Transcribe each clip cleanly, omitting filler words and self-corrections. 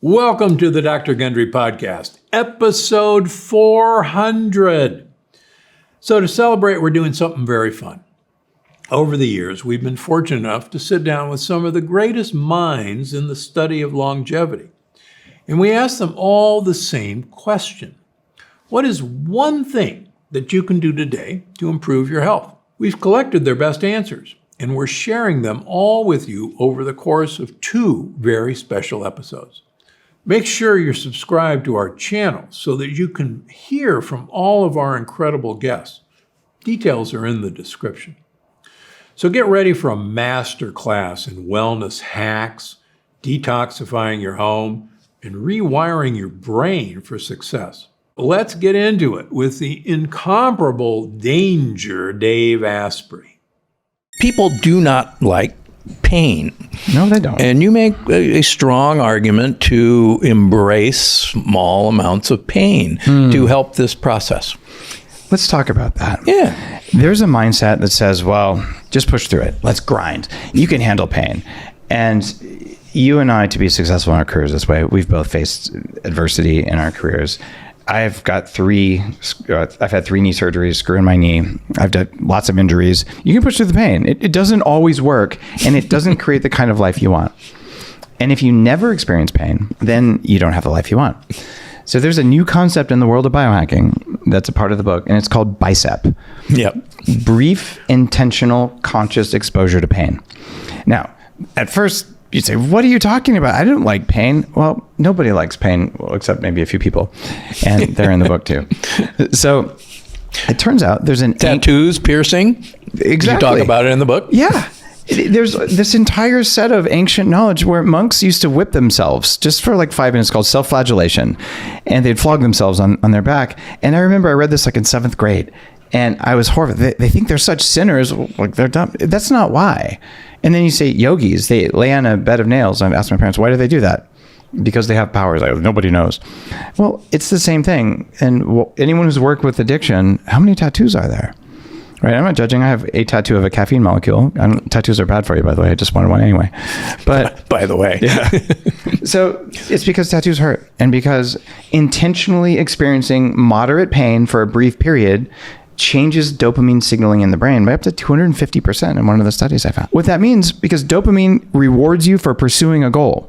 Welcome to the Dr. Gundry podcast, episode 400. So to celebrate, we're doing something very fun. Over the years, we've been fortunate enough to sit down with some of the greatest minds in the study of longevity. And we ask them all the same question. What is one thing that you can do today to improve your health? We've collected their best answers, and we're sharing them all with you over the course of 2 very special episodes. Make sure you're subscribed to our channel so that you can hear from all of our incredible guests. Details are in the description. So get ready for a master class in wellness hacks, detoxifying your home, and rewiring your brain for success. Let's get into it with the incomparable Danger Dave Asprey. People do not like pain. No, they don't. And you make a strong argument to embrace small amounts of pain to help this process. Let's talk about that. Yeah. There's a mindset that says, well, just push through it. Let's grind. You can handle pain. And you and I, to be successful in our careers this way, we've both faced adversity in our careers. I've had 3 knee surgeries, screw in my knee. I've done lots of injuries. You can push through the pain. It doesn't always work, and it doesn't create the kind of life you want. And if you never experience pain, then you don't have the life you want. So there's a new concept in the world of biohacking that's a part of the book, and it's called BICEP. Yep. Brief, intentional, conscious exposure to pain. Now, at first, you'd say, what are you talking about? I don't like pain. Well, nobody likes pain, well, except maybe a few people. And they're in the book too. So it turns out there's an... Tattoos, piercing. Exactly. You talk about it in the book. Yeah. There's this entire set of ancient knowledge where monks used to whip themselves just for like 5 minutes, called self-flagellation. And they'd flog themselves on their back. And I remember I read this like in 7th grade. And I was horrified. They think they're such sinners. Like they're dumb. That's not why. And then you say yogis, they lay on a bed of nails. I've asked my parents, why do they do that? Because they have powers. Nobody knows. Well, it's the same thing. And anyone who's worked with addiction, how many tattoos are there? Right? I'm not judging. I have a tattoo of a caffeine molecule. Tattoos are bad for you, by the way. I just wanted one anyway. But by the way. Yeah. So it's because tattoos hurt. And because intentionally experiencing moderate pain for a brief period changes dopamine signaling in the brain by up to 250% in one of the studies I found. What that means, because dopamine rewards you for pursuing a goal,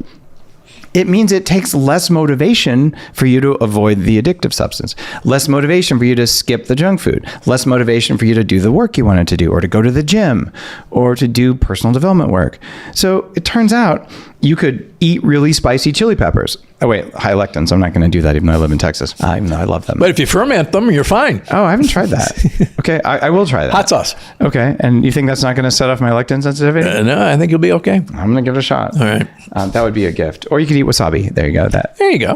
it means it takes less motivation for you to avoid the addictive substance, less motivation for you to skip the junk food, less motivation for you to do the work you wanted to do, or to go to the gym, or to do personal development work. So it turns out you could eat really spicy chili peppers. Oh, wait, high lectins. I'm not going to do that even though I live in Texas, even though I love them. But if you ferment them, you're fine. Oh, I haven't tried that. Okay, I will try that. Hot sauce. Okay, and you think that's not going to set off my lectin sensitivity? No, I think you'll be okay. I'm going to give it a shot. All right. That would be a gift. Or you could eat wasabi. There you go. There you go.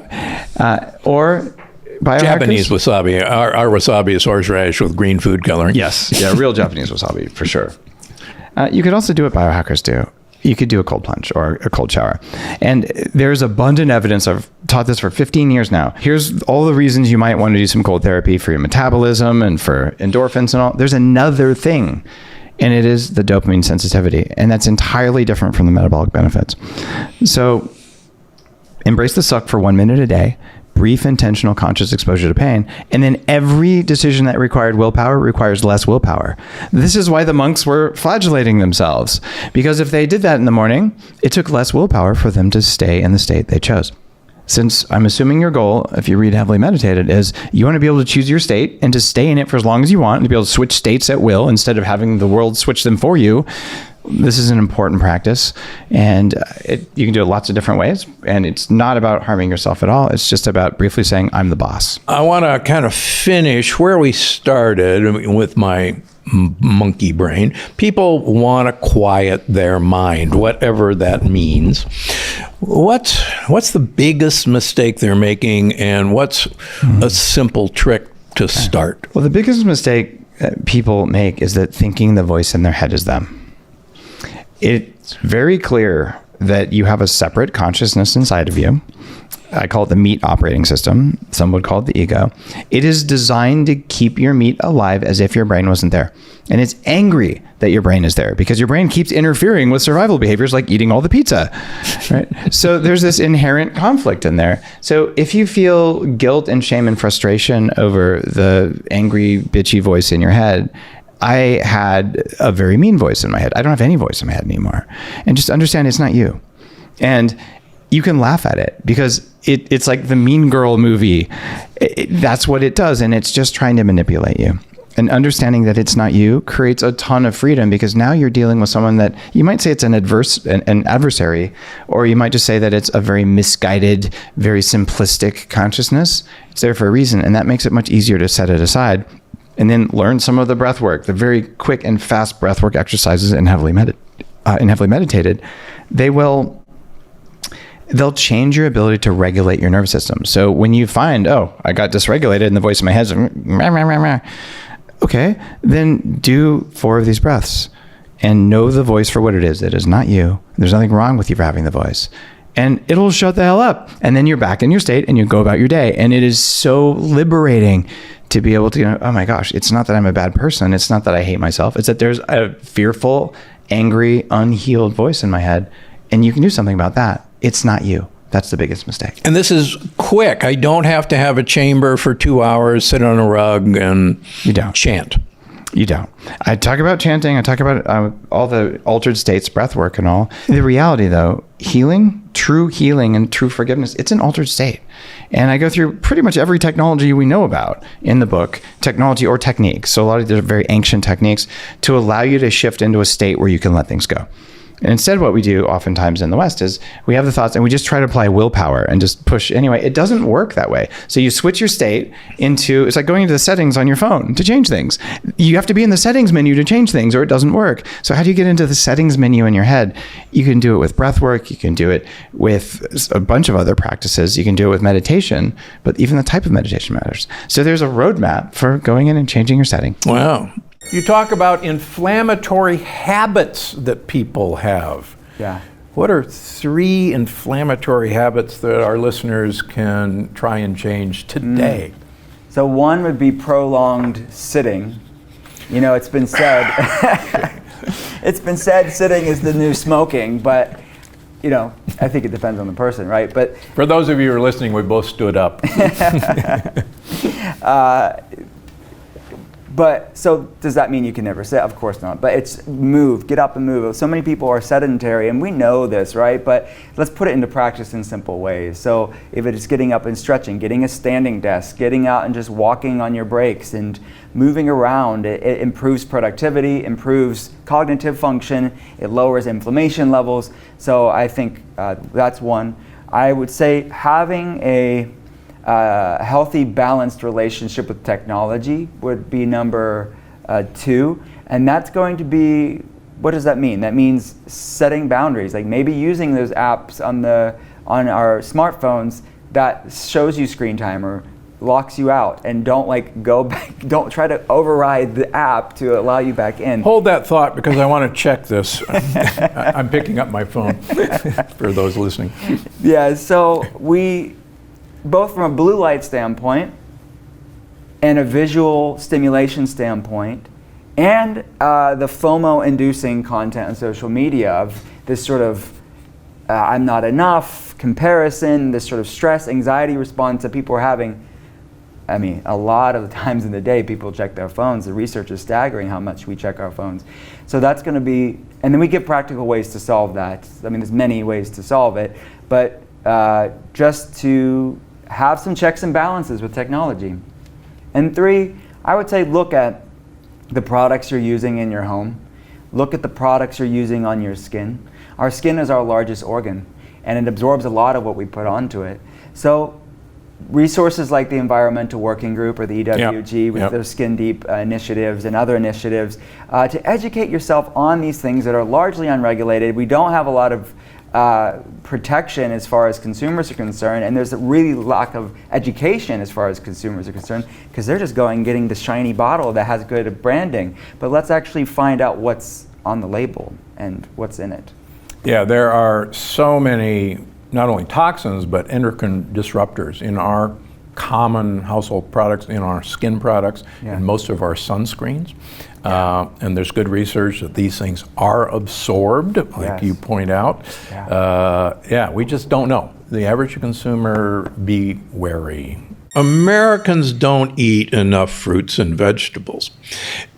Or biohackers. Japanese wasabi. Our wasabi is horseradish with green food coloring. Yes. Yeah, real Japanese wasabi, for sure. You could also do what biohackers do. You could do a cold plunge or a cold shower. And there's abundant evidence. I've taught this for 15 years now. Here's all the reasons you might want to do some cold therapy for your metabolism and for endorphins and all. There's another thing, and it is the dopamine sensitivity. And that's entirely different from the metabolic benefits. So embrace the suck for 1 minute a day, brief, intentional, conscious exposure to pain. And then every decision that required willpower requires less willpower. This is why the monks were flagellating themselves, because if they did that in the morning, it took less willpower for them to stay in the state they chose. Since I'm assuming your goal, if you read Heavily Meditated, is you want to be able to choose your state and to stay in it for as long as you want and to be able to switch states at will instead of having the world switch them for you. This is an important practice, and you can do it lots of different ways, and it's not about harming yourself at all. It's just about briefly saying, I'm the boss. I want to kind of finish where we started with my monkey brain. People want to quiet their mind, whatever that means. What's the biggest mistake they're making, and what's a simple trick to start? Well, the biggest mistake that people make is that thinking the voice in their head is them. It's very clear that you have a separate consciousness inside of you I call it the meat operating system. Some would call it the ego. It is designed to keep your meat alive as if your brain wasn't there. And it's angry that your brain is there because your brain keeps interfering with survival behaviors like eating all the pizza, right? So there's this inherent conflict in there. So if you feel guilt and shame and frustration over the angry, bitchy voice in your head, I had a very mean voice in my head. I don't have any voice in my head anymore. And just understand it's not you. And you can laugh at it because it's like the Mean Girl movie. That's what it does. And it's just trying to manipulate you. And understanding that it's not you creates a ton of freedom because now you're dealing with someone that you might say it's an adversary, or you might just say that it's a very misguided, very simplistic consciousness. It's there for a reason. And that makes it much easier to set it aside and then learn some of the breath work, the very quick and fast breath work exercises and heavily meditated. They'll change your ability to regulate your nervous system. So when you find, I got dysregulated and the voice in my head's okay, then do 4 of these breaths and know the voice for what it is. It is not you. There's nothing wrong with you for having the voice. And it'll shut the hell up. And then you're back in your state and you go about your day. And it is so liberating to be able to, oh my gosh, it's not that I'm a bad person. It's not that I hate myself. It's that there's a fearful, angry, unhealed voice in my head. And you can do something about that. It's not you. That's the biggest mistake. And this is quick. I don't have to have a chamber for 2 hours, sit on a rug and chant. You don't. I talk about chanting. I talk about all the altered states, breath work and all. The reality though, true healing and true forgiveness, it's an altered state. And I go through pretty much every technology we know about in the book, technology or techniques. So a lot of these are very ancient techniques to allow you to shift into a state where you can let things go. And instead, what we do oftentimes in the West is we have the thoughts and we just try to apply willpower and just push. Anyway, it doesn't work that way. So you switch your state into, it's like going into the settings on your phone to change things. You have to be in the settings menu to change things or it doesn't work. So how do you get into the settings menu in your head? You can do it with breath work. You can do it with a bunch of other practices. You can do it with meditation, but even the type of meditation matters. So there's a roadmap for going in and changing your setting. Wow. You talk about inflammatory habits that people have. Yeah. What are 3 inflammatory habits that our listeners can try and change today? So one would be prolonged sitting. You know, it's been said, sitting is the new smoking, but you know, I think it depends on the person, right? But for those of you who are listening, we both stood up. But so does that mean you can never sit? Of course not. But it's move, get up and move. So many people are sedentary and we know this, right? But let's put it into practice in simple ways. So if it is getting up and stretching, getting a standing desk, getting out and just walking on your breaks and moving around, it improves productivity, improves cognitive function, it lowers inflammation levels. So I think that's one. I would say having a healthy, balanced relationship with technology would be number 2. And that's going to be, what does that mean? That means setting boundaries, like maybe using those apps on our smartphones that shows you screen time or locks you out, and don't go back, don't try to override the app to allow you back in. Hold that thought because I want to check this. I'm picking up my phone for those listening. Yeah, so both from a blue light standpoint and a visual stimulation standpoint and the FOMO-inducing content on social media of this sort of I'm not enough, comparison, this sort of stress, anxiety response that people are having. I mean, a lot of the times in the day, people check their phones. The research is staggering how much we check our phones. So that's going to be, and then we give practical ways to solve that. I mean, there's many ways to solve it, but just to have some checks and balances with technology. And 3, I would say look at the products you're using in your home. Look at the products you're using on your skin. Our skin is our largest organ, and it absorbs a lot of what we put onto it. So resources like the Environmental Working Group or the EWG with their Skin Deep initiatives and other initiatives to educate yourself on these things that are largely unregulated. We don't have a lot of protection as far as consumers are concerned, and there's a really lack of education as far as consumers are concerned because they're just going and getting the shiny bottle that has good branding. But let's actually find out what's on the label and what's in it. Yeah, there are so many not only toxins, but endocrine disruptors in our common household products, in our skin products, in most of our sunscreens. And there's good research that these things are absorbed, like you point out. We just don't know. The average consumer, be wary. Americans don't eat enough fruits and vegetables.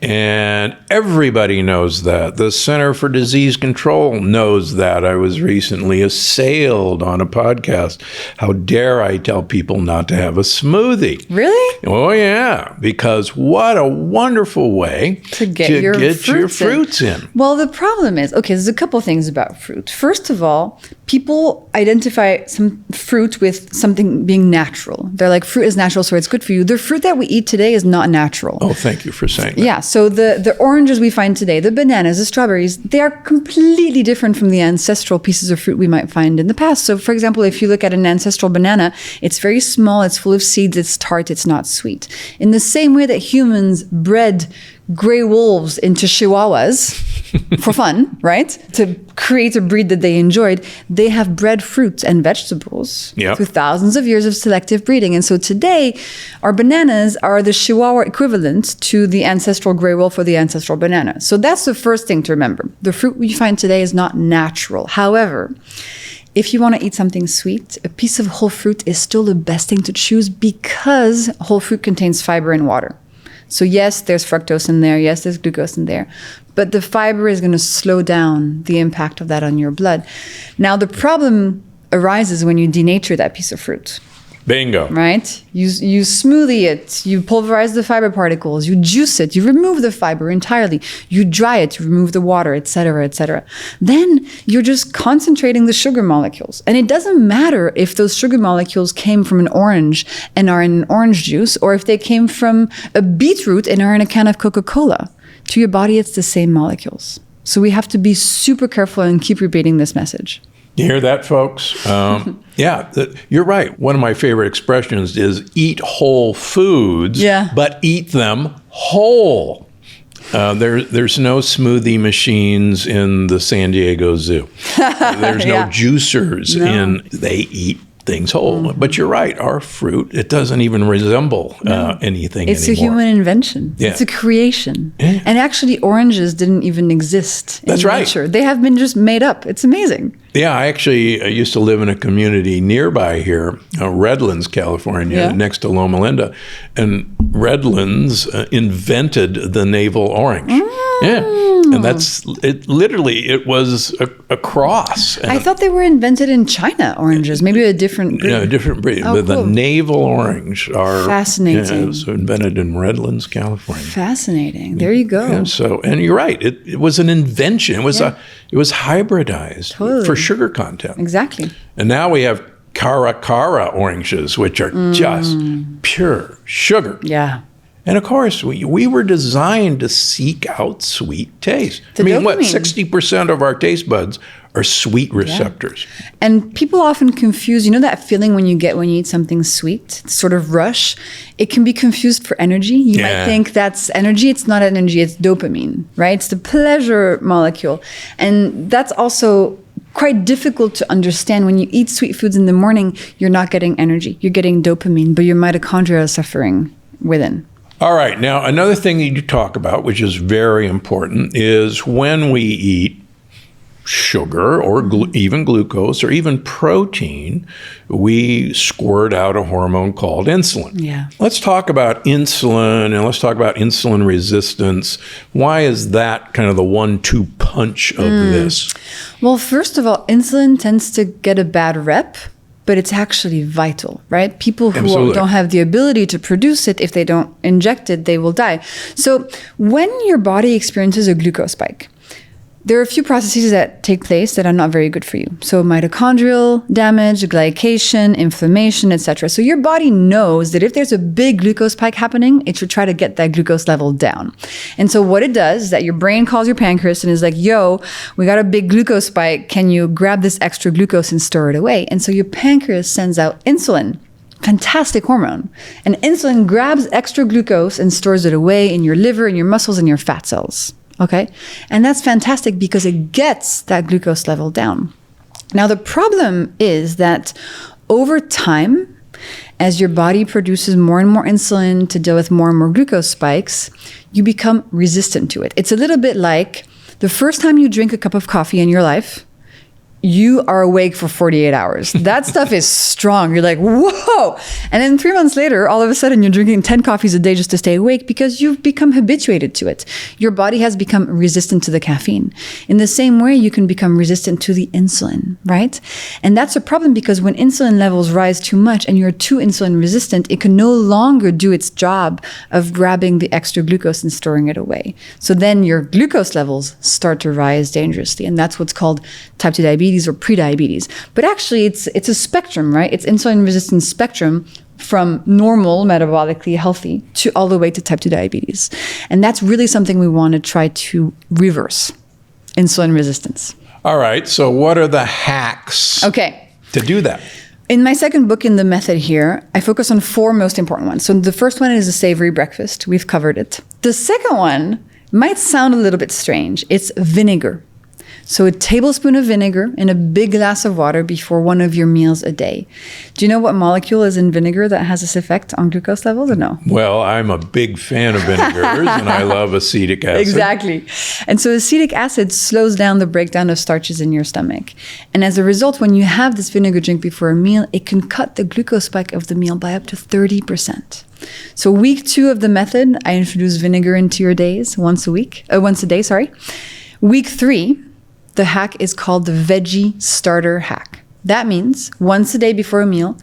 And everybody knows that. The Center for Disease Control knows that. I was recently assailed on a podcast. How dare I tell people not to have a smoothie? Really? Oh, yeah. Because what a wonderful way to get your fruits in. Well, the problem is, there's a couple things about fruit. First of all, people identify some fruit with something being natural. They're like, fruit is natural, so it's good for you. The fruit that we eat today is not natural. Oh, thank you for saying that. Yeah, so the oranges we find today, the bananas, the strawberries, they are completely different from the ancestral pieces of fruit we might find in the past. So, for example, if you look at an ancestral banana, it's very small, it's full of seeds, it's tart, it's not sweet. In the same way that humans bred gray wolves into chihuahuas for fun, right? To create a breed that they enjoyed, they have bred fruits and vegetables through thousands of years of selective breeding. And so today, our bananas are the chihuahua equivalent to the ancestral gray wolf or the ancestral banana. So that's the first thing to remember. The fruit we find today is not natural. However, if you want to eat something sweet, a piece of whole fruit is still the best thing to choose because whole fruit contains fiber and water. So yes, there's fructose in there. Yes, there's glucose in there. But the fiber is going to slow down the impact of that on your blood. Now, the problem arises when you denature that piece of fruit. Bingo. Right? You smoothie it, you pulverize the fiber particles, you juice it, you remove the fiber entirely, you dry it, you remove the water, etc., etc. Then you're just concentrating the sugar molecules. And it doesn't matter if those sugar molecules came from an orange and are in an orange juice, or if they came from a beetroot and are in a can of Coca-Cola. To your body, it's the same molecules. So we have to be super careful and keep repeating this message. You hear that, folks? You're right. One of my favorite expressions is eat whole foods, but eat them whole. There's no smoothie machines in the San Diego Zoo. There's no juicers they eat things whole. But you're right, our fruit, it doesn't even resemble anything it's anymore. A human invention. Yeah. It's a creation. Yeah. And actually, oranges didn't even exist in nature. They have been just made up. It's amazing. Yeah, I used to live in a community nearby here, Redlands, California, next to Loma Linda. And Redlands invented the navel orange. Yeah. And it was a cross. And I thought they were invented in China, oranges, maybe a different breed. Yeah, a different breed. Oh, the navel orange are fascinating. It was invented in Redlands, California. Fascinating. There you go. And you're right. It was an invention. It was hybridized for sugar content. Exactly. And now we have Cara oranges, which are just pure sugar. Yeah. And of course, we were designed to seek out sweet taste. The dopamine. 60% of our taste buds are sweet receptors. Yeah. And people often confuse, that feeling when you get when you eat something sweet, sort of rush, it can be confused for energy. You might think that's energy. It's not energy, it's dopamine, right? It's the pleasure molecule. And that's also quite difficult to understand. When you eat sweet foods in the morning, you're not getting energy. You're getting dopamine, but your mitochondria are suffering within. All right. Now, another thing that you talk about, which is very important, is when we eat sugar or even glucose or even protein, we squirt out a hormone called insulin. Yeah. Let's talk about insulin, and let's talk about insulin resistance. Why is that kind of the 1-2 punch of this? Well, first of all, insulin tends to get a bad rep, but it's actually vital, right? People who don't have the ability to produce it, if they don't inject it, they will die. So when your body experiences a glucose spike, there are a few processes that take place that are not very good for you. So mitochondrial damage, glycation, inflammation, etc. So your body knows that if there's a big glucose spike happening, it should try to get that glucose level down. And so what it does is that your brain calls your pancreas and is like, yo, we got a big glucose spike. Can you grab this extra glucose and store it away? And so your pancreas sends out insulin. Fantastic hormone. And insulin grabs extra glucose and stores it away in your liver, in your muscles, and your fat cells. Okay? And that's fantastic because it gets that glucose level down. Now, the problem is that over time, as your body produces more and more insulin to deal with more and more glucose spikes, you become resistant to it. It's a little bit like the first time you drink a cup of coffee in your life, you are awake for 48 hours. That stuff is strong. You're like, whoa. And then 3 months later, all of a sudden you're drinking 10 coffees a day just to stay awake because you've become habituated to it. Your body has become resistant to the caffeine. In the same way, you can become resistant to the insulin, right? And that's a problem because when insulin levels rise too much and you're too insulin resistant, it can no longer do its job of grabbing the extra glucose and storing it away. So then your glucose levels start to rise dangerously. And that's what's called type 2 diabetes or prediabetes. But actually, it's a spectrum, right? It's insulin resistance spectrum from normal, metabolically healthy, to all the way to type 2 diabetes. And that's really something we want to try to reverse, insulin resistance. All right, so what are the hacks to do that? In my second book in the method here, I focus on 4 most important ones. So the first one is a savory breakfast. We've covered it. The second one might sound a little bit strange. It's vinegar. So a tablespoon of vinegar in a big glass of water before one of your meals a day. Do you know what molecule is in vinegar that has this effect on glucose levels or no? Well, I'm a big fan of vinegars and I love acetic acid. Exactly. And so acetic acid slows down the breakdown of starches in your stomach. And as a result, when you have this vinegar drink before a meal, it can cut the glucose spike of the meal by up to 30%. So week 2 of the method, I introduce vinegar into your days once a day. Week 3, the hack is called the veggie starter hack. That means once a day before a meal,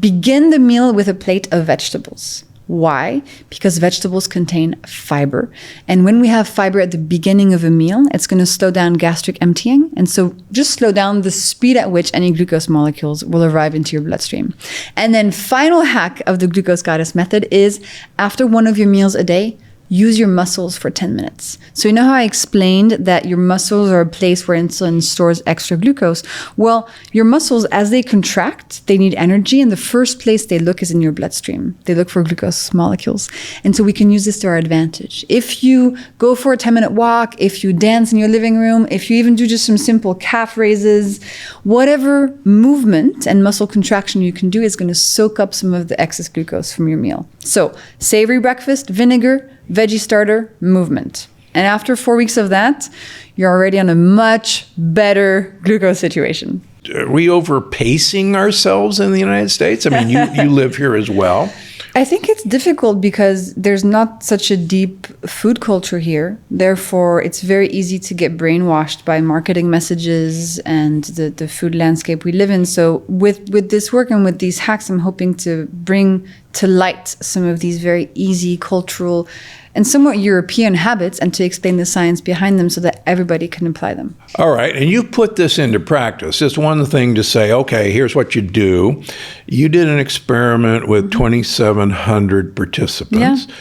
begin the meal with a plate of vegetables. Why? Because vegetables contain fiber. And when we have fiber at the beginning of a meal, it's going to slow down gastric emptying. And so just slow down the speed at which any glucose molecules will arrive into your bloodstream. And then final hack of the glucose goddess method is after one of your meals a day, use your muscles for 10 minutes. So you know how I explained that your muscles are a place where insulin stores extra glucose? Well, your muscles, as they contract, they need energy, and the first place they look is in your bloodstream. They look for glucose molecules. And so we can use this to our advantage. If you go for a 10-minute walk, if you dance in your living room, if you even do just some simple calf raises, whatever movement and muscle contraction you can do is going to soak up some of the excess glucose from your meal. So savory breakfast, vinegar, veggie starter, movement. And after 4 weeks of that, you're already on a much better glucose situation. Are we overpacing ourselves in the United States? I mean, you live here as well. I think it's difficult because there's not such a deep food culture here. Therefore, it's very easy to get brainwashed by marketing messages and the food landscape we live in. So with this work and with these hacks, I'm hoping to bring to light some of these very easy cultural and somewhat European habits and to explain the science behind them so that everybody can apply them. All right. And you put this into practice. It's one thing to say, okay, here's what you do. You did an experiment with 2,700 participants. Yeah.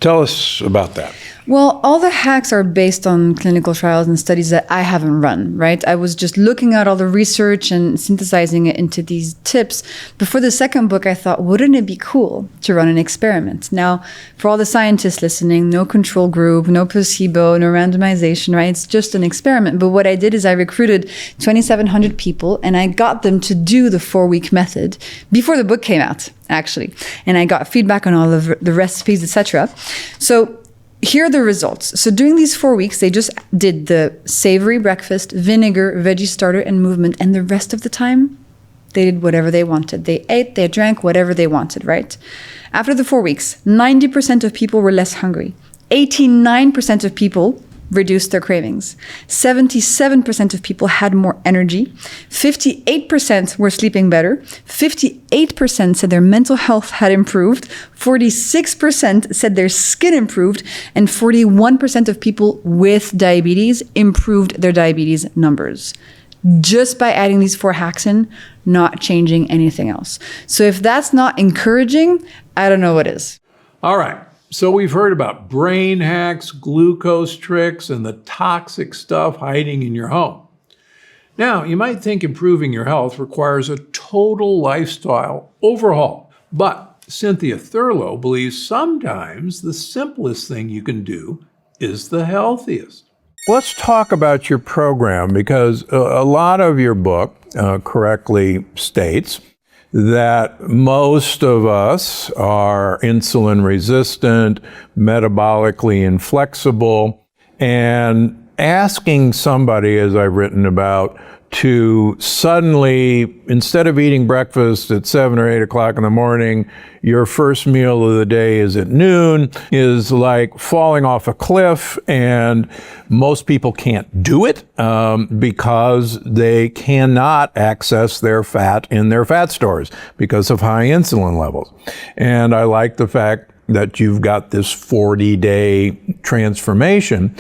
Tell us about that. Well, all the hacks are based on clinical trials and studies that I haven't run, right? I was just looking at all the research and synthesizing it into these tips. Before the second book, I thought, wouldn't it be cool to run an experiment? Now, for all the scientists listening, no control group, no placebo, no randomization, right? It's just an experiment. But what I did is I recruited 2,700 people and I got them to do the 4-week method before the book came out, actually. And I got feedback on all of the recipes, etc. So here are the results. So during these 4 weeks, they just did the savory breakfast, vinegar, veggie starter, and movement. And the rest of the time, they did whatever they wanted. They ate, they drank, whatever they wanted, right? After the 4 weeks, 90% of people were less hungry. 89% of people reduced their cravings. 77% of people had more energy. 58% were sleeping better. 58% said their mental health had improved. 46% said their skin improved. And 41% of people with diabetes improved their diabetes numbers. Just by adding these 4 hacks in, not changing anything else. So if that's not encouraging, I don't know what is. All right. So we've heard about brain hacks, glucose tricks, and the toxic stuff hiding in your home. Now, you might think improving your health requires a total lifestyle overhaul, but Cynthia Thurlow believes sometimes the simplest thing you can do is the healthiest. Let's talk about your program, because a lot of your book correctly states that most of us are insulin resistant, metabolically inflexible, and asking somebody, as I've written about, to suddenly, instead of eating breakfast at 7 or 8 o'clock in the morning, your first meal of the day is at noon, is like falling off a cliff, and most people can't do it because they cannot access their fat in their fat stores because of high insulin levels. And I like the fact that you've got this 40-day transformation.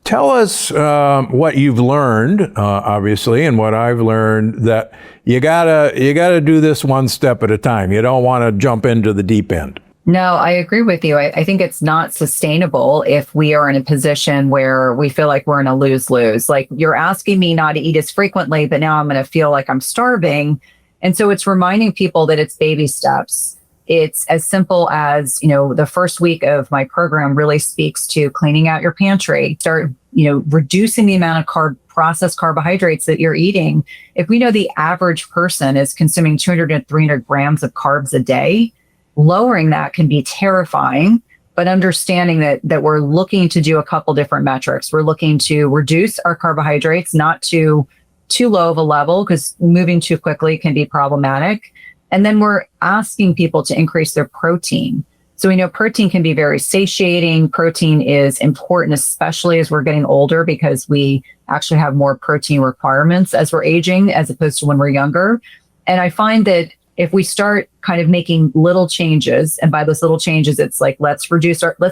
Tell us what you've learned, obviously, and what I've learned, that you gotta do this one step at a time. You don't want to jump into the deep end. No, I agree with you. I think it's not sustainable if we are in a position where we feel like we're in a lose-lose. Like, you're asking me not to eat as frequently, but now I'm going to feel like I'm starving. And so it's reminding people that it's baby steps. It's as simple as, the first week of my program really speaks to cleaning out your pantry, start, reducing the amount of processed carbohydrates that you're eating. If we know the average person is consuming 200 to 300 grams of carbs a day, lowering that can be terrifying, but understanding that we're looking to do a couple different metrics. We're looking to reduce our carbohydrates, not to too low of a level, because moving too quickly can be problematic. And then we're asking people to increase their protein. So we know protein can be very satiating. Protein is important, especially as we're getting older, because we actually have more protein requirements as we're aging, as opposed to when we're younger. And I find that if we start kind of making little changes, and by those little changes, it's like, let's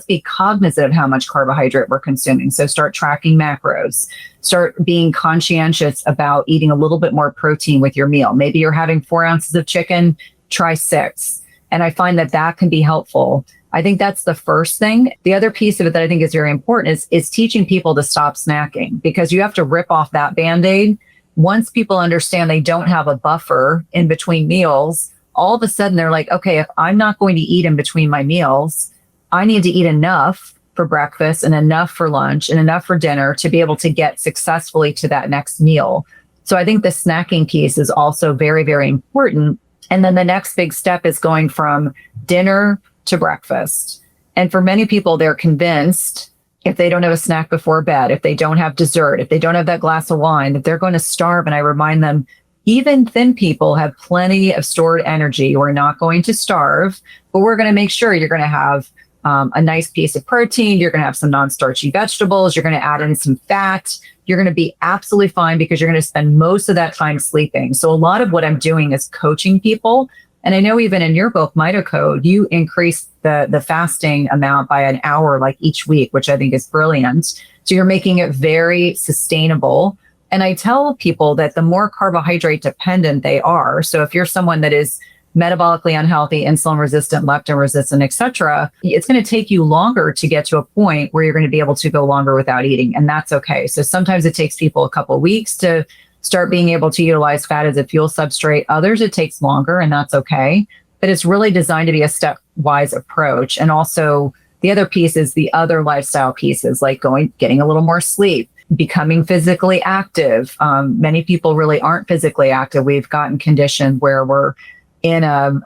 be cognizant of how much carbohydrate we're consuming. So start tracking macros, start being conscientious about eating a little bit more protein with your meal. Maybe you're having 4 ounces of chicken, try 6. And I find that can be helpful. I think that's the first thing. The other piece of it that I think is very important is teaching people to stop snacking, because you have to rip off that Band-Aid. Once people understand they don't have a buffer in between meals, all of a sudden they're like, okay, if I'm not going to eat in between my meals, I need to eat enough for breakfast and enough for lunch and enough for dinner to be able to get successfully to that next meal. So I think the snacking piece is also very, very important. And then the next big step is going from dinner to breakfast. And for many people, they're convinced if they don't have a snack before bed, if they don't have dessert, if they don't have that glass of wine, that they're going to starve. And I remind them, even thin people have plenty of stored energy. We're not going to starve, but we're going to make sure you're going to have a nice piece of protein. You're going to have some non-starchy vegetables. You're going to add in some fat. You're going to be absolutely fine, because you're going to spend most of that time sleeping. So a lot of what I'm doing is coaching people. And I know even in your book, Mitocode, you increase the fasting amount by an hour, like each week, which I think is brilliant. So you're making it very sustainable. And I tell people that the more carbohydrate dependent they are, so if you're someone that is metabolically unhealthy, insulin resistant, leptin resistant, et cetera, it's going to take you longer to get to a point where you're going to be able to go longer without eating. And that's okay. So sometimes it takes people a couple of weeks to start being able to utilize fat as a fuel substrate. Others, it takes longer, and that's okay. But it's really designed to be a stepwise approach. And also the other piece is the other lifestyle pieces, like getting a little more sleep, becoming physically active. Many people really aren't physically active. We've gotten conditioned where we're in a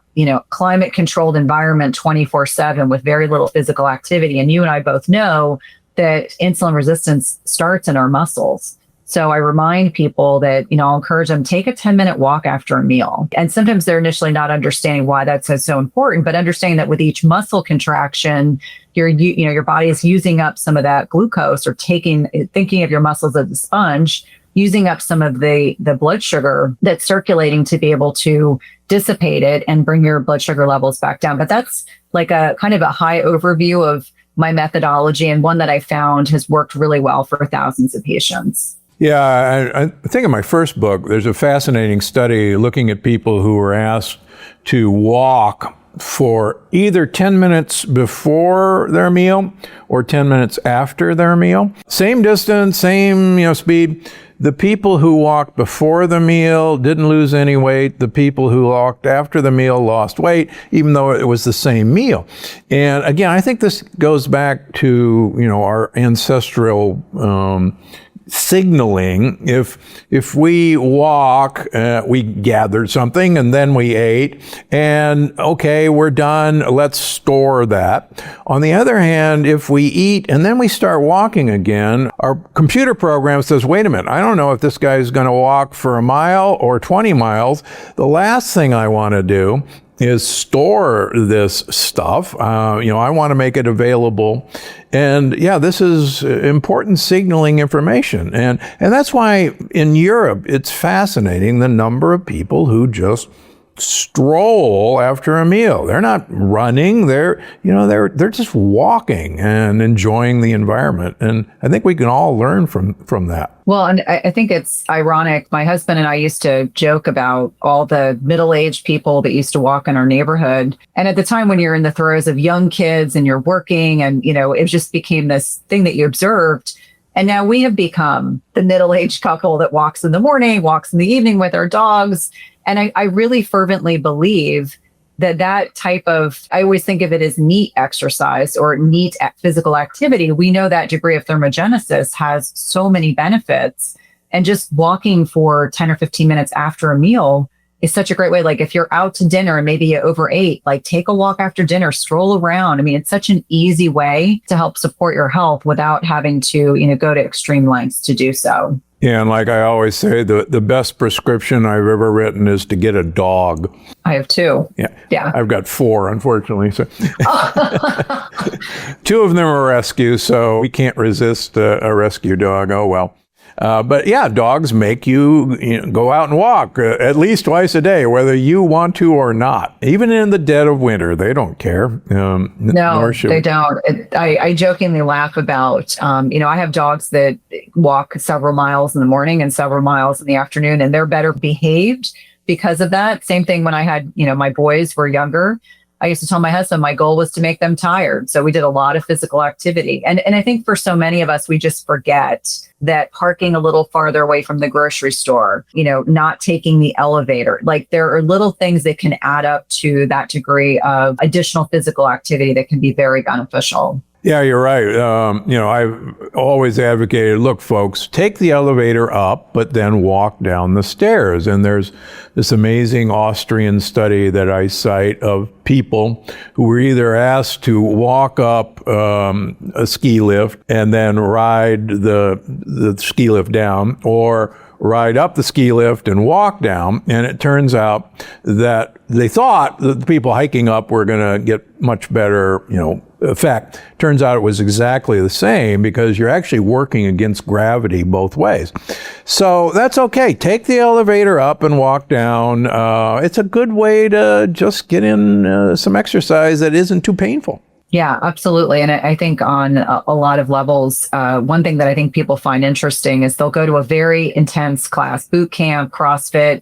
climate controlled environment 24/7 with very little physical activity. And you and I both know that insulin resistance starts in our muscles. So I remind people that, I'll encourage them, take a 10-minute walk after a meal. And sometimes they're initially not understanding why that's so important, but understanding that with each muscle contraction, your body is using up some of that glucose, or thinking of your muscles as a sponge, using up some of the blood sugar that's circulating to be able to dissipate it and bring your blood sugar levels back down. But that's like a kind of a high overview of my methodology, and one that I found has worked really well for thousands of patients. Yeah, I think in my first book, there's a fascinating study looking at people who were asked to walk for either 10 minutes before their meal or 10 minutes after their meal. Same distance, same speed. The people who walked before the meal didn't lose any weight. The people who walked after the meal lost weight, even though it was the same meal. And again, I think this goes back to, our ancestral signaling. If we walk, we gathered something and then we ate, and okay, we're done, let's store that. On the other hand, if we eat and then we start walking again, our computer program says, wait a minute, I don't know if this guy's going to walk for a mile or 20 miles. The last thing I want to do is store this stuff. I want to make it available. And yeah, this is important signaling information. And that's why in Europe, it's fascinating the number of people who just stroll after a meal. They're not running. They're just walking and enjoying the environment. And I think we can all learn from that. Well, and I think it's ironic. My husband and I used to joke about all the middle-aged people that used to walk in our neighborhood. And at the time when you're in the throes of young kids and you're working and, it just became this thing that you observed. And now we have become the middle-aged couple that walks in the morning, walks in the evening with our dogs. And I really fervently believe that type of, I always think of it as neat exercise or neat physical activity. We know that degree of thermogenesis has so many benefits. And just walking for 10 or 15 minutes after a meal is such a great way. Like if you're out to dinner and maybe you overate, like take a walk after dinner, stroll around. I mean, it's such an easy way to help support your health without having to, go to extreme lengths to do so. Yeah, and like I always say, the best prescription I've ever written is to get a dog. I have 2. Yeah. I've got 4, unfortunately. So 2 of them are rescues, so we can't resist a rescue dog. Oh, well. But yeah, dogs make you, go out and walk at least twice a day, whether you want to or not. Even in the dead of winter, they don't care. No, they don't. I jokingly laugh about, I have dogs that walk several miles in the morning and several miles in the afternoon, and they're better behaved because of that. Same thing when I had, my boys were younger. I used to tell my husband my goal was to make them tired. So we did a lot of physical activity. And I think for so many of us, we just forget that parking a little farther away from the grocery store, not taking the elevator, like there are little things that can add up to that degree of additional physical activity that can be very beneficial. Yeah, you're right. I've always advocated, look, folks, take the elevator up, but then walk down the stairs. And there's this amazing Austrian study that I cite of people who were either asked to walk up a ski lift and then ride the ski lift down, or ride up the ski lift and walk down. And it turns out that they thought that the people hiking up were going to get much better, effect. Turns out it was exactly the same because you're actually working against gravity both ways. So that's okay. Take the elevator up and walk down. It's a good way to just get in some exercise that isn't too painful. Yeah, absolutely. And I think on a lot of levels, one thing that I think people find interesting is they'll go to a very intense class, boot camp, CrossFit,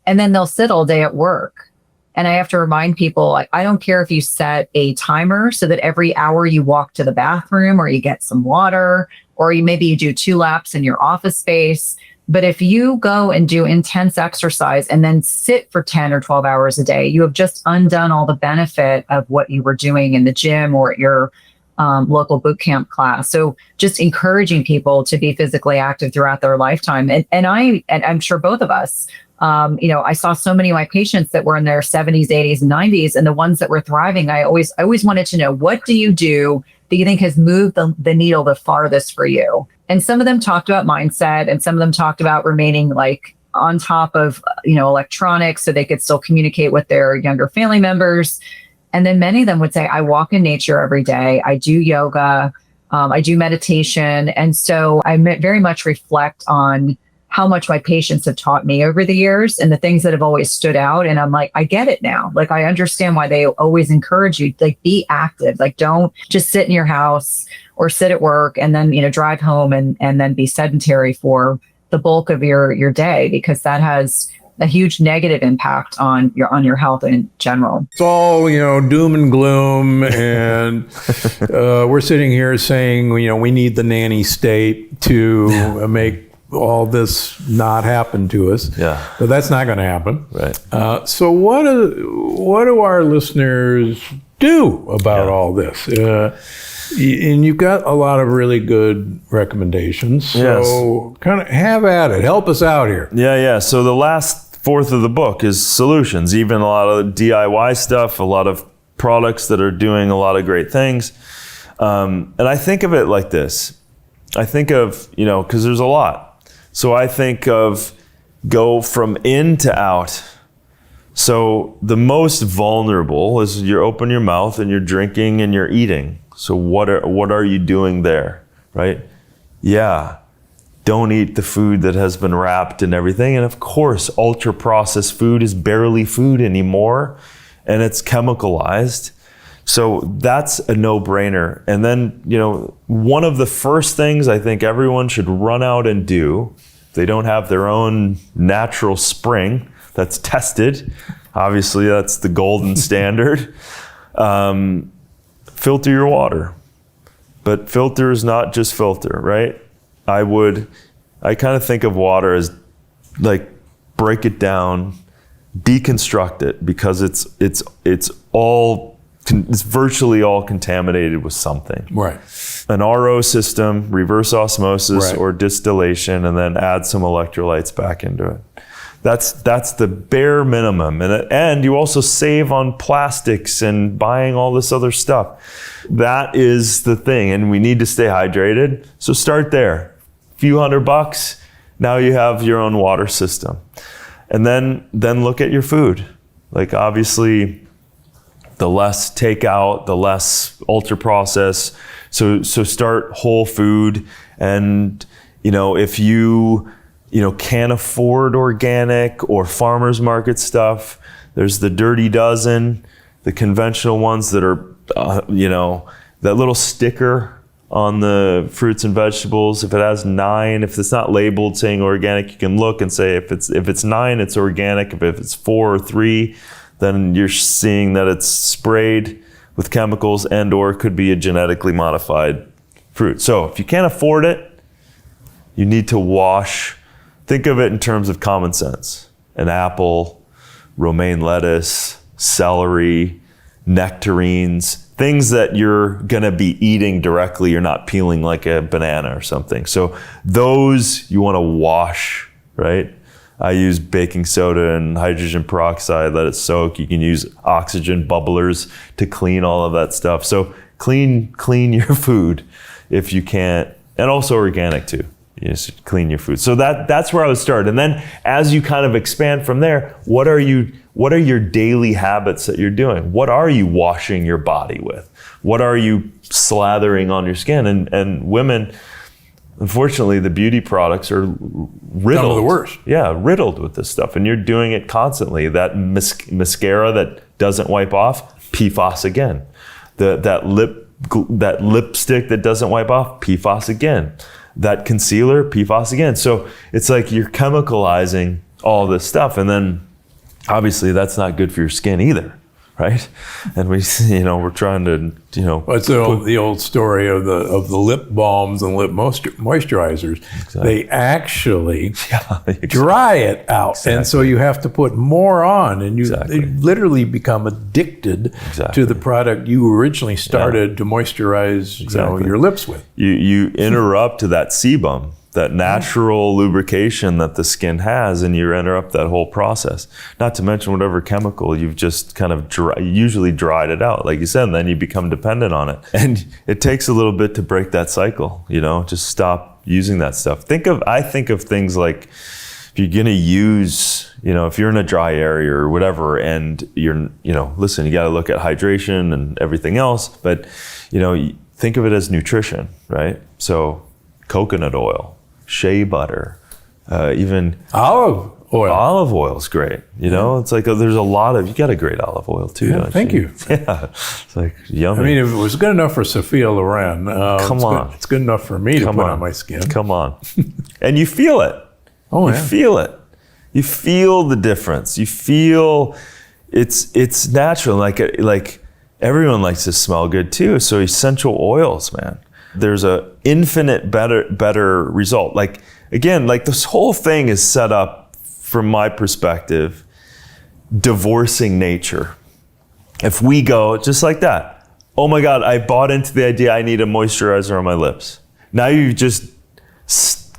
and then they'll sit all day at work. And I have to remind people, I don't care if you set a timer so that every hour you walk to the bathroom or you get some water, or maybe you do 2 laps in your office space. But if you go and do intense exercise and then sit for 10 or 12 hours a day, you have just undone all the benefit of what you were doing in the gym or at your local boot camp class. So just encouraging people to be physically active throughout their lifetime. And I'm sure both of us, I saw so many of my patients that were in their 70s, 80s, and 90s, and the ones that were thriving, I always wanted to know, what do you do that you think has moved the needle the farthest for you? And some of them talked about mindset, and some of them talked about remaining like on top of, electronics so they could still communicate with their younger family members. And then many of them would say, I walk in nature every day. I do yoga. I do meditation. And so I very much reflect on how much my patients have taught me over the years and the things that have always stood out. And I'm like, I get it now. Like, I understand why they always encourage you, like, be active. Like, don't just sit in your house or sit at work and then, drive home and then be sedentary for the bulk of your day, because that has a huge negative impact on your health in general. It's all, doom and gloom. And we're sitting here saying, we need the nanny state to make all this not happen to us. Yeah. But that's not going to happen. Right. So what do our listeners do about all this? And you've got a lot of really good recommendations. So kind of have at it. Help us out here. Yeah. So the last fourth of the book is solutions, even a lot of DIY stuff, a lot of products that are doing a lot of great things. And I think of it like this. I think of, because there's a lot. So I think of go from in to out. So the most vulnerable is you open your mouth and you're drinking and you're eating. So what are you doing there, right? Yeah, don't eat the food that has been wrapped and everything. And of course, ultra processed food is barely food anymore, and it's chemicalized. So that's a no-brainer. And then, one of the first things I think everyone should run out and do, if they don't have their own natural spring that's tested, obviously that's the golden standard, filter your water. But filter is not just filter, right? I kind of think of water as like break it down, deconstruct it, because it's virtually all contaminated with something. Right. An RO system, reverse osmosis, or distillation, and then add some electrolytes back into it. That's the bare minimum. And you also save on plastics and buying all this other stuff. That is the thing. And we need to stay hydrated. So start there. Few $100, now you have your own water system. And then look at your food. Like obviously the less takeout, the less ultra processed. So start whole food. And if you can't afford organic or farmers market stuff, there's the Dirty Dozen, the conventional ones that are, that little sticker on the fruits and vegetables. If it has 9, if it's not labeled saying organic, you can look and say if it's 9, it's organic. If it's 4 or 3, then you're seeing that it's sprayed with chemicals and or could be a genetically modified fruit. So if you can't afford it, you need to wash. Think of it in terms of common sense. An apple, romaine lettuce, celery, nectarines, things that you're gonna be eating directly. You're not peeling like a banana or something. So those you wanna wash, right? I use baking soda and hydrogen peroxide, let it soak. You can use oxygen bubblers to clean all of that stuff. So clean your food if you can't, and also organic too. You just clean your food. So that's where I would start. And then as you kind of expand from there, what are your daily habits that you're doing? What are you washing your body with? What are you slathering on your skin? And women, unfortunately, the beauty products are riddled. Some of the worst. Yeah, riddled with this stuff. And you're doing it constantly. That mascara that doesn't wipe off, PFAS again. That lipstick that doesn't wipe off, PFAS again. That concealer, PFAS again. So it's like you're chemicalizing all this stuff. And then obviously that's not good for your skin either, right? And we're trying to, Well, it's the old story of the lip balms and lip moisturizers. Exactly. They actually dry it out. Exactly. And so you have to put more on, and you Exactly. literally become addicted to the product you originally started to moisturize your lips with. You interrupt that sebum, that natural lubrication that the skin has, and you interrupt that whole process. Not to mention whatever chemical you've just kind of usually dried it out, like you said, and then you become dependent on it. And it takes a little bit to break that cycle, just stop using that stuff. I think of things like if you're gonna use, if you're in a dry area or whatever, and listen, you gotta look at hydration and everything else, but think of it as nutrition, right? So coconut oil, shea butter, even Olive oil. Olive oil is great. It's like there's a lot of, you got a great olive oil too, don't Thank you. Yeah, it's like yummy. I mean, if it was good enough for Sophia Loren, it's good enough for me to put on my skin. Come on. And you feel it. You feel it. You feel the difference. You feel it's natural. Like everyone likes to smell good too. So essential oils, man. There's a infinite better result. Like, again, like this whole thing is set up, from my perspective, divorcing nature. If we go just like that, oh my God, I bought into the idea I need a moisturizer on my lips. Now you just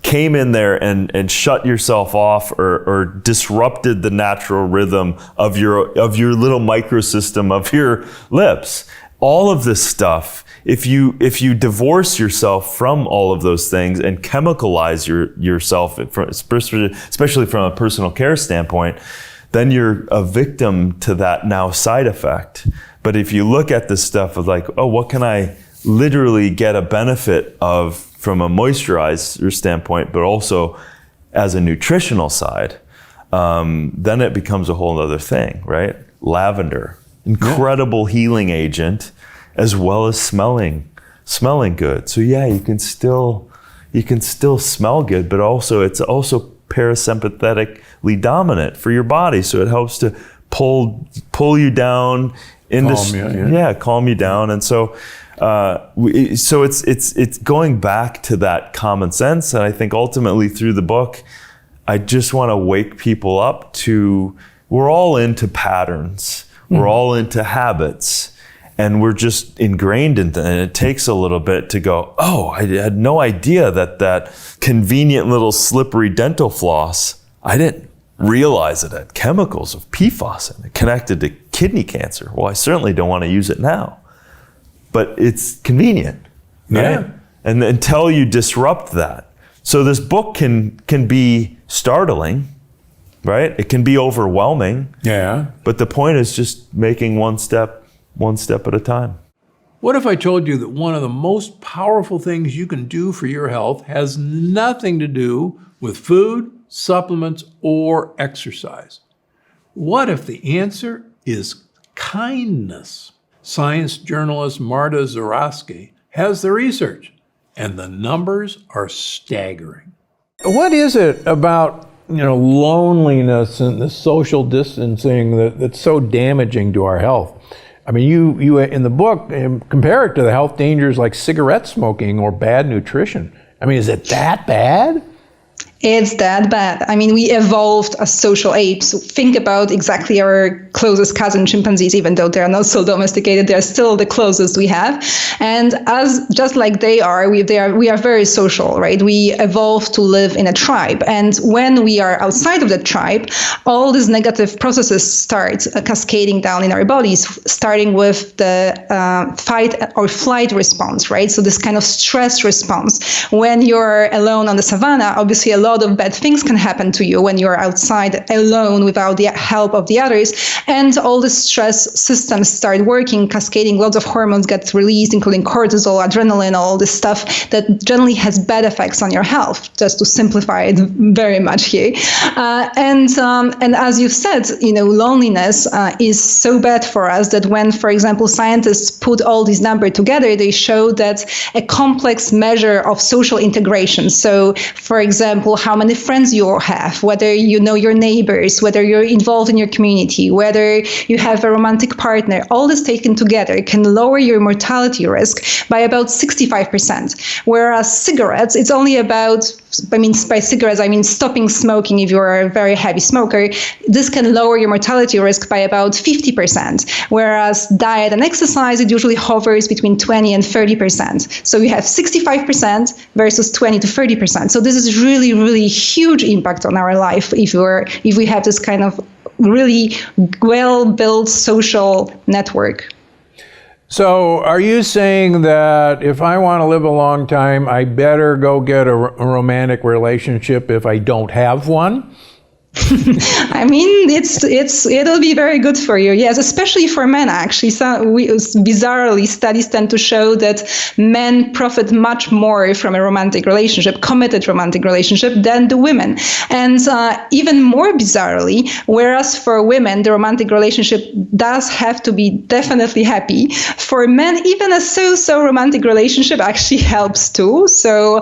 came in there and shut yourself off or disrupted the natural rhythm of your little microsystem of your lips. All of this stuff, if you divorce yourself from all of those things and chemicalize yourself, especially from a personal care standpoint, then you're a victim to that now side effect. But if you look at this stuff of like, oh, what can I literally get a benefit of from a moisturizer standpoint, but also as a nutritional side, then it becomes a whole other thing, right? Lavender, incredible healing agent, as well as smelling good. So yeah, you can still smell good, but also it's also parasympathetically dominant for your body. So it helps to pull you down into calm you down. And so it's going back to that common sense. And I think ultimately through the book, I just want to wake people up to, we're all into patterns. We're all into habits, and we're just ingrained in them. And it takes a little bit to go, oh, I had no idea that convenient little slippery dental floss, I didn't realize it had chemicals of PFAS in it connected to kidney cancer. Well, I certainly don't want to use it now. But it's convenient, right? Yeah. And until you disrupt that. So this book can be startling, right? It can be overwhelming. Yeah. But the point is just making one step at a time. What if I told you that one of the most powerful things you can do for your health has nothing to do with food, supplements, or exercise? What if the answer is kindness? Science journalist Marta Zaraska has the research, and the numbers are staggering. What is it about loneliness and the social distancing that's so damaging to our health? I mean, you in the book compare it to the health dangers like cigarette smoking or bad nutrition. I mean, is it that bad? It's that bad. I mean, we evolved as social apes. Think about exactly our closest cousin chimpanzees, even though they are not so domesticated, they're still the closest we have. And just like they are, we are very social, right? We evolved to live in a tribe. And when we are outside of the tribe, all these negative processes start cascading down in our bodies, starting with the fight or flight response, right? So this kind of stress response. When you're alone on the savannah, obviously a lot of bad things can happen to you when you're outside alone without the help of the others, and all the stress systems start working, cascading, lots of hormones get released, including cortisol, adrenaline, all this stuff that generally has bad effects on your health, just to simplify it very much here. And as you've said, loneliness is so bad for us that when, for example, scientists put all these numbers together, they show that a complex measure of social integration. So, for example, how many friends you have, whether you know your neighbors, whether you're involved in your community, whether you have a romantic partner, all this taken together can lower your mortality risk by about 65%. Whereas cigarettes, it's only about, by cigarettes, I mean stopping smoking if you're a very heavy smoker. This can lower your mortality risk by about 50%. Whereas diet and exercise, it usually hovers between 20 and 30%. So you have 65% versus 20 to 30%. So this is really, really huge impact on our life if we have this kind of really well-built social network. So are you saying that if I want to live a long time, I better go get a romantic relationship if I don't have one? I mean, it'll be very good for you. Yes, especially for men, actually. Bizarrely, studies tend to show that men profit much more from a romantic relationship, committed romantic relationship, than the women. And even more bizarrely, whereas for women, the romantic relationship does have to be definitely happy, for men, even a so-so romantic relationship actually helps too. So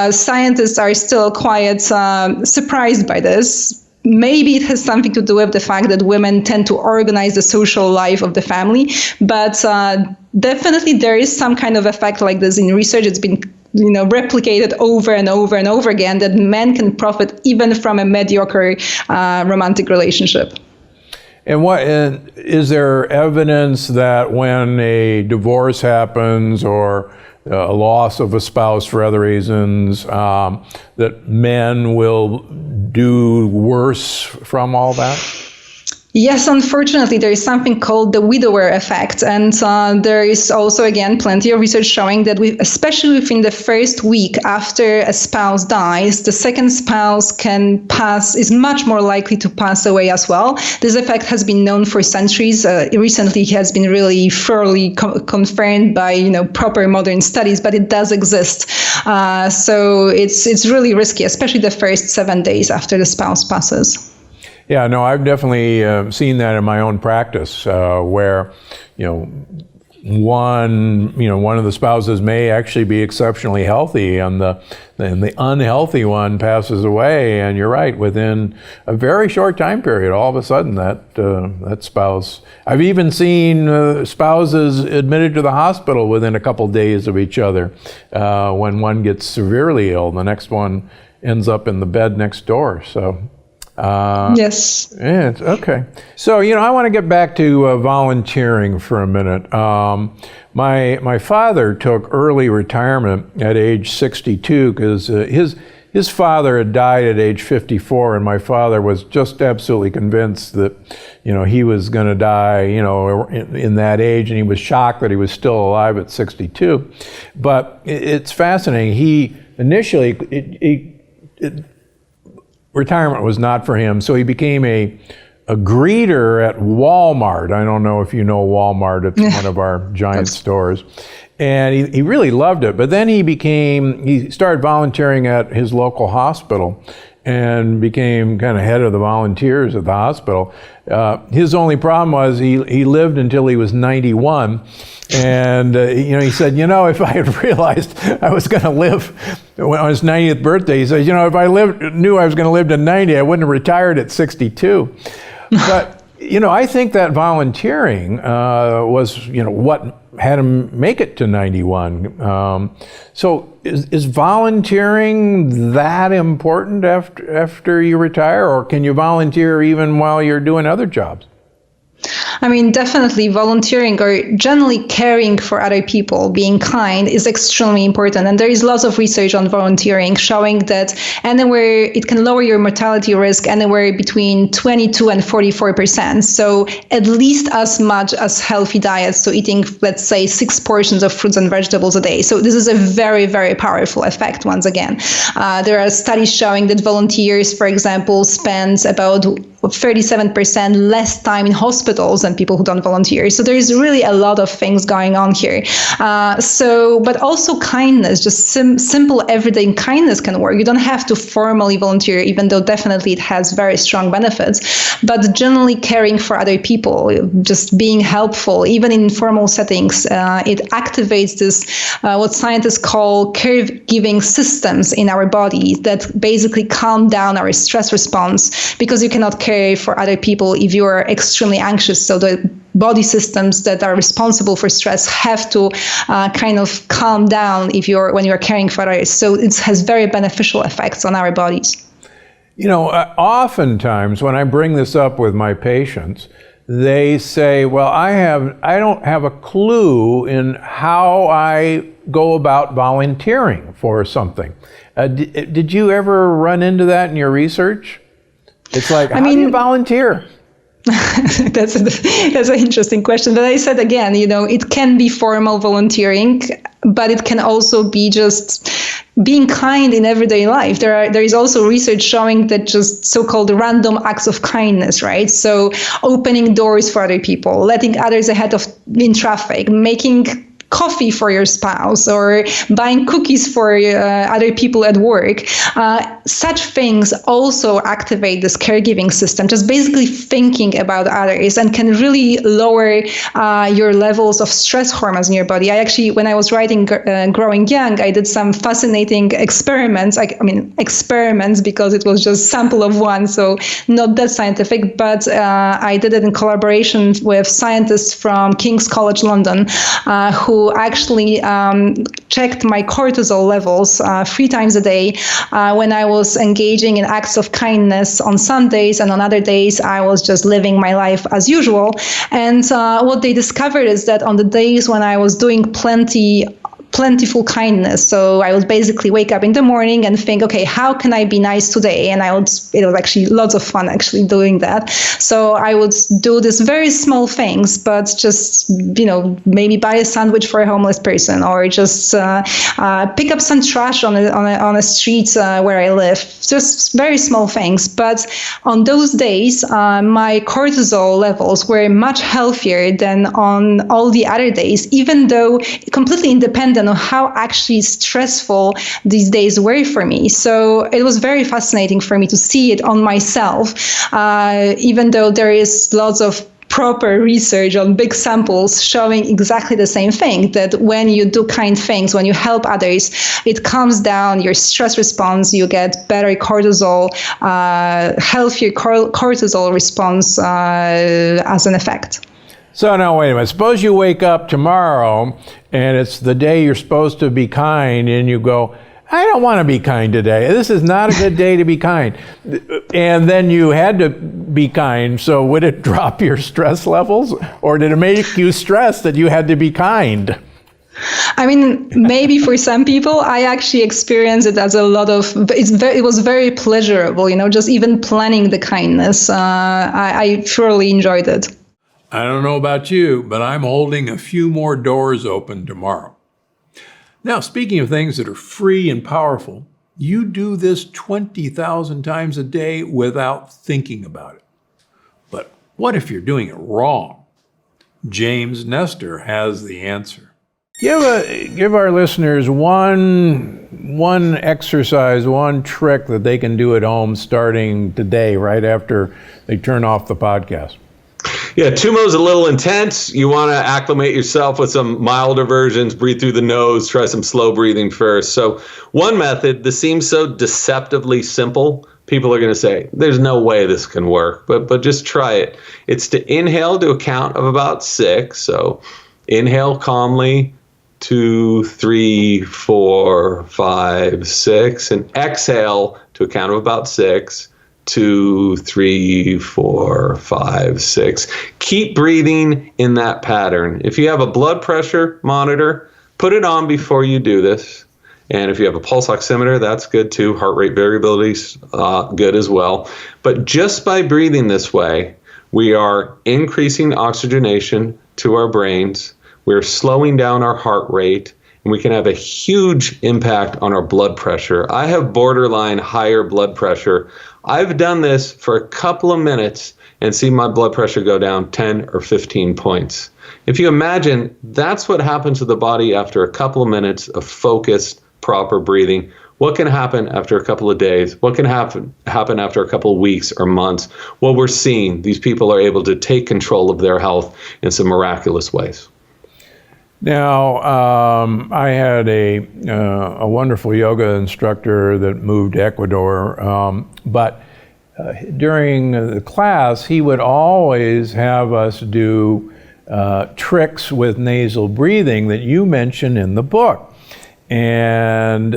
scientists are still quite surprised by this. Maybe it has something to do with the fact that women tend to organize the social life of the family, but definitely there is some kind of effect like this in research. It's been replicated over and over and over again that men can profit even from a mediocre romantic relationship. And is there evidence that when a divorce happens or a loss of a spouse for other reasons, that men will do worse from all that? Yes, unfortunately, there is something called the widower effect. And there is also, again, plenty of research showing that especially within the first week after a spouse dies, the second spouse is much more likely to pass away as well. This effect has been known for centuries. Recently, it has been really thoroughly confirmed by, proper modern studies, but it does exist. So it's really risky, especially the first 7 days after the spouse passes. Yeah, no, I've definitely seen that in my own practice, where, one of the spouses may actually be exceptionally healthy, and the unhealthy one passes away. And you're right, within a very short time period, all of a sudden that spouse. I've even seen spouses admitted to the hospital within a couple days of each other. When one gets severely ill, the next one ends up in the bed next door. So. Yes. Yeah, okay. So, I want to get back to volunteering for a minute. My father took early retirement at age 62 because his father had died at age 54, and my father was just absolutely convinced that, he was going to die, in that age, and he was shocked that he was still alive at 62. But it's fascinating. He initially, retirement was not for him, so he became a greeter at Walmart. I don't know if you know Walmart. It's one of our giant stores. And he really loved it. But then he started volunteering at his local hospital and became kind of head of the volunteers at the hospital. His only problem was he lived until he was 91. And, he said, if I had realized I was going to live on his 90th birthday, he said, if I knew I was going to live to 90, I wouldn't have retired at 62. But, I think that volunteering was, what had him make it to 91. So is volunteering that important after you retire, or can you volunteer even while you're doing other jobs? I mean, definitely volunteering or generally caring for other people, being kind, is extremely important. And there is lots of research on volunteering showing that it can lower your mortality risk anywhere between 22 and 44%. So at least as much as healthy diets. So eating, let's say, 6 portions of fruits and vegetables a day. So this is a very, very powerful effect. Once again, there are studies showing that volunteers, for example, spend about 37% less time in hospitals than people who don't volunteer. So there is really a lot of things going on here. But also kindness, just simple everyday kindness can work. You don't have to formally volunteer, even though definitely it has very strong benefits. But generally caring for other people, just being helpful, even in informal settings, it activates this, what scientists call caregiving systems in our body that basically calm down our stress response, because you cannot care for other people if you are extremely anxious. So the body systems that are responsible for stress have to kind of calm down when you're caring for others. So it has very beneficial effects on our bodies. Oftentimes when I bring this up with my patients, they say, well, I don't have a clue in how I go about volunteering for something. Did you ever run into that in your research? It's like, how do you volunteer? That's an interesting question. But I said again, it can be formal volunteering, but it can also be just being kind in everyday life. There is also research showing that just so-called random acts of kindness, right? So opening doors for other people, letting others ahead in traffic, making coffee for your spouse, or buying cookies for other people at work. Such things also activate this caregiving system, just basically thinking about others, and can really lower your levels of stress hormones in your body. I actually, when I was writing Growing Young, I did some fascinating experiments. Experiments because it was just sample of one, so not that scientific, but I did it in collaboration with scientists from King's College London, who who actually checked my cortisol levels 3 times a day when I was engaging in acts of kindness on Sundays, and on other days I was just living my life as usual. And what they discovered is that on the days when I was doing plentiful kindness. So I would basically wake up in the morning and think, okay, how can I be nice today? And it was actually lots of fun actually doing that. So I would do these very small things, but just, maybe buy a sandwich for a homeless person, or just pick up some trash on a street where I live. Just very small things. But on those days, my cortisol levels were much healthier than on all the other days, even though completely independent of how actually stressful these days were for me. So it was very fascinating for me to see it on myself, even though there is lots of proper research on big samples showing exactly the same thing, that when you do kind things, when you help others, it calms down your stress response, you get better cortisol, healthier cortisol response as an effect. So now wait a minute. Suppose you wake up tomorrow and it's the day you're supposed to be kind, and you go, I don't want to be kind today. This is not a good day to be kind. And then you had to be kind. So would it drop your stress levels, or did it make you stress that you had to be kind? I mean, maybe for some people, I actually experienced it as it was very pleasurable, just even planning the kindness. I thoroughly enjoyed it. I don't know about you, but I'm holding a few more doors open tomorrow. Now, speaking of things that are free and powerful, you do this 20,000 times a day without thinking about it. But what if you're doing it wrong? James Nestor has the answer. Give our listeners one exercise, one trick that they can do at home starting today, right after they turn off the podcast. Yeah, Tumo's a little intense. You want to acclimate yourself with some milder versions. Breathe through the nose. Try some slow breathing first. So one method, this seems so deceptively simple, people are going to say, there's no way this can work, but just try it. It's to inhale to a count of about 6. So inhale calmly, 2, 3, 4, 5, 6, and exhale to a count of about 6. 2, 3, 4, 5, 6. Keep breathing in that pattern. If you have a blood pressure monitor, put it on before you do this. And if you have a pulse oximeter, that's good too. Heart rate variability is good as well. But just by breathing this way, we are increasing oxygenation to our brains. We're slowing down our heart rate, and we can have a huge impact on our blood pressure. I have borderline higher blood pressure. I've done this for a couple of minutes and seen my blood pressure go down 10 or 15 points. If you imagine, that's what happens to the body after a couple of minutes of focused, proper breathing. What can happen after a couple of days? What can happen after a couple of weeks or months? Well, we're seeing these people are able to take control of their health in some miraculous ways. Now, I had a wonderful yoga instructor that moved to Ecuador, but during the class, he would always have us do tricks with nasal breathing that you mention in the book. And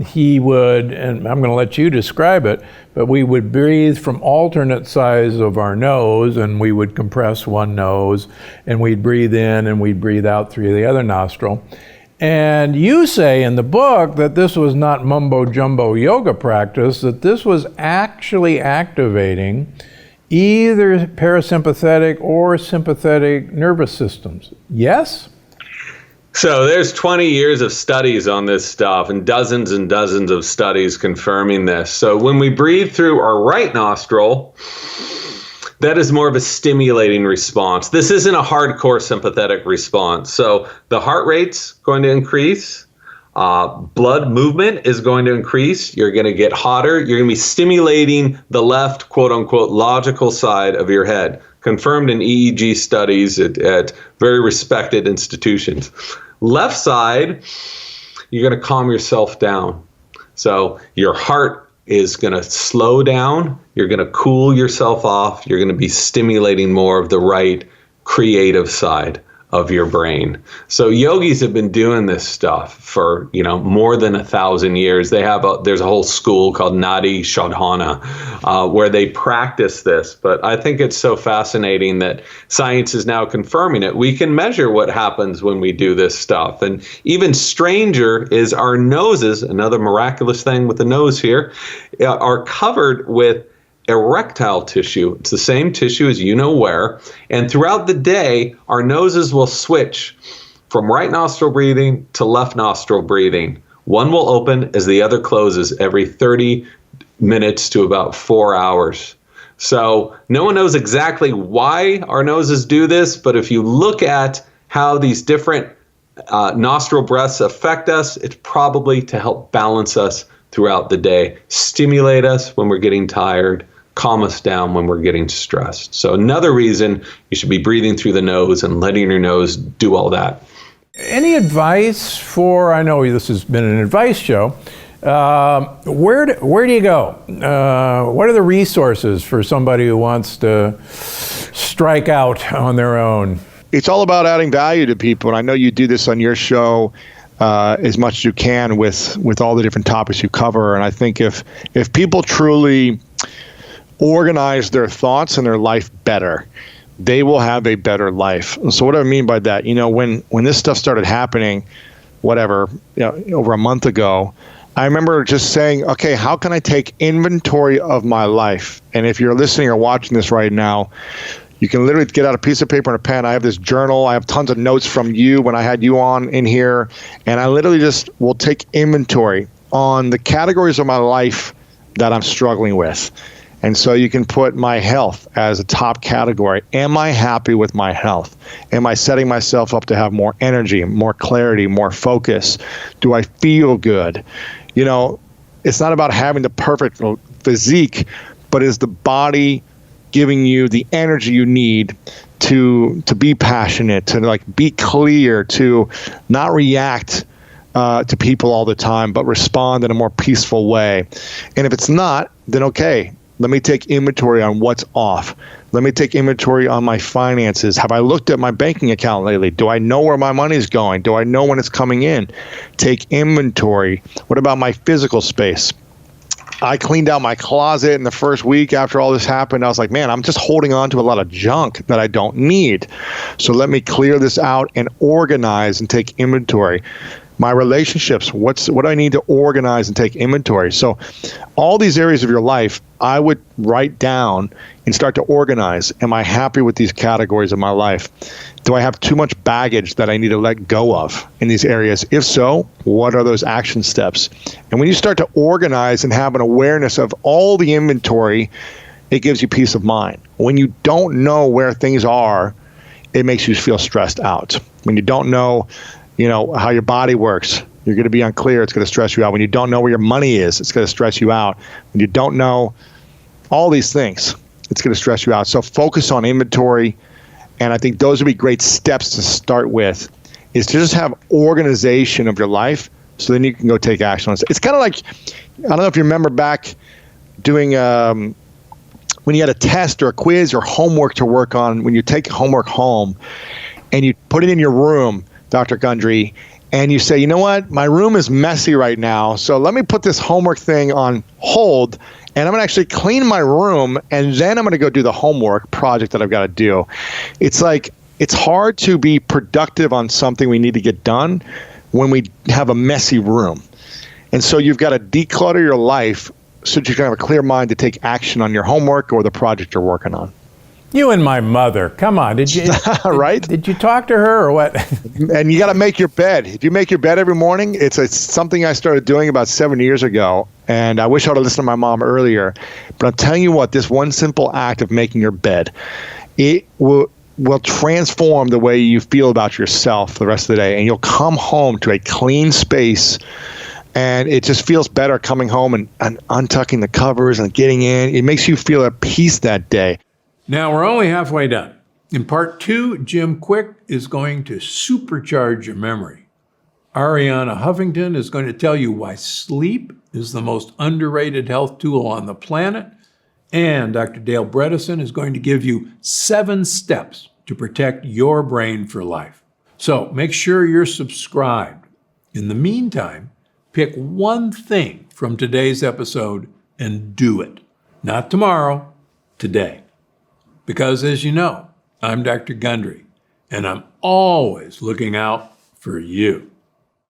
he would, and I'm going to let you describe it, but we would breathe from alternate sides of our nose, and we would compress one nose, and we'd breathe in and we'd breathe out through the other nostril. And you say in the book that this was not mumbo jumbo yoga practice, that this was actually activating either parasympathetic or sympathetic nervous systems. Yes? So there's 20 years of studies on this stuff and dozens of studies confirming this. So when we breathe through our right nostril, that is more of a stimulating response. This isn't a hardcore sympathetic response. So the heart rate's going to increase. Blood movement is going to increase. You're going to get hotter. You're going to be stimulating the left, quote unquote, logical side of your head. Confirmed in EEG studies at very respected institutions. Left side, you're going to calm yourself down. So your heart is going to slow down. You're going to cool yourself off. You're going to be stimulating more of the right creative side of your brain. So yogis have been doing this stuff for, more than 1,000 years. There's a whole school called Nadi Shodhana where they practice this. But I think it's so fascinating that science is now confirming it. We can measure what happens when we do this stuff. And even stranger is our noses, another miraculous thing with the nose here, are covered with erectile tissue. It's the same tissue as you know where. And throughout the day, our noses will switch from right nostril breathing to left nostril breathing. One will open as the other closes every 30 minutes to about 4 hours. So no one knows exactly why our noses do this, but if you look at how these different nostril breaths affect us, it's probably to help balance us throughout the day, stimulate us when we're getting tired, calm us down when we're getting stressed. So another reason you should be breathing through the nose and letting your nose do all that. Any advice for, I know this has been an advice show, where do you go? What are the resources for somebody who wants to strike out on their own? It's all about adding value to people, and I know you do this on your show as much as you can with all the different topics you cover. And I think if people truly organize their thoughts and their life better, they will have a better life. So what do I mean by that? When this stuff started happening, over a month ago, I remember just saying, okay, how can I take inventory of my life? And if you're listening or watching this right now, you can literally get out a piece of paper and a pen. I have this journal. I have tons of notes from you when I had you on in here. And I literally just will take inventory on the categories of my life that I'm struggling with. And so you can put my health as a top category. Am I happy with my health? Am I setting myself up to have more energy, more clarity, more focus? Do I feel good? It's not about having the perfect physique, but is the body giving you the energy you need to be passionate, to be clear, to not react to people all the time, but respond in a more peaceful way? And if it's not, then okay, let me take inventory on what's off. Let me take inventory on my finances. Have I looked at my banking account lately? Do I know where my money is going? Do I know when it's coming in? Take inventory. What about my physical space? I cleaned out my closet in the first week after all this happened. I was like, man, I'm just holding on to a lot of junk that I don't need. So let me clear this out and organize and take inventory. My relationships, what do I need to organize and take inventory? So all these areas of your life, I would write down and start to organize. Am I happy with these categories of my life? Do I have too much baggage that I need to let go of in these areas? If so, what are those action steps? And when you start to organize and have an awareness of all the inventory, it gives you peace of mind. When you don't know where things are, it makes you feel stressed out. When you don't know how your body works, you're going to be unclear. It's going to stress you out. When you don't know where your money is, it's going to stress you out. When you don't know all these things, it's going to stress you out. So focus on inventory. And I think those would be great steps to start with, is to just have organization of your life so then you can go take action on it. It's kind of like, I don't know if you remember back doing, when you had a test or a quiz or homework to work on, when you take homework home and you put it in your room, Dr. Gundry, and you say, you know what, my room is messy right now, so let me put this homework thing on hold, and I'm going to actually clean my room, and then I'm going to go do the homework project that I've got to do. It's like, it's hard to be productive on something we need to get done when we have a messy room. And so you've got to declutter your life so that you can have a clear mind to take action on your homework or the project you're working on. You and my mother. Come on. Did you right? Did you talk to her or what? And you got to make your bed. If you make your bed every morning, it's something I started doing about 7 years ago. And I wish I would have listened to my mom earlier. But I'm telling you what, this one simple act of making your bed, it will transform the way you feel about yourself the rest of the day. And you'll come home to a clean space. And it just feels better coming home and untucking the covers and getting in. It makes you feel at peace that day. Now we're only halfway done. In part 2, Jim Kwik is going to supercharge your memory. Arianna Huffington is going to tell you why sleep is the most underrated health tool on the planet. And Dr. Bredesen is going to give you 7 steps to protect your brain for life. So make sure you're subscribed. In the meantime, pick one thing from today's episode and do it. Not tomorrow, today. Because as you know, I'm Dr. Gundry, and I'm always looking out for you.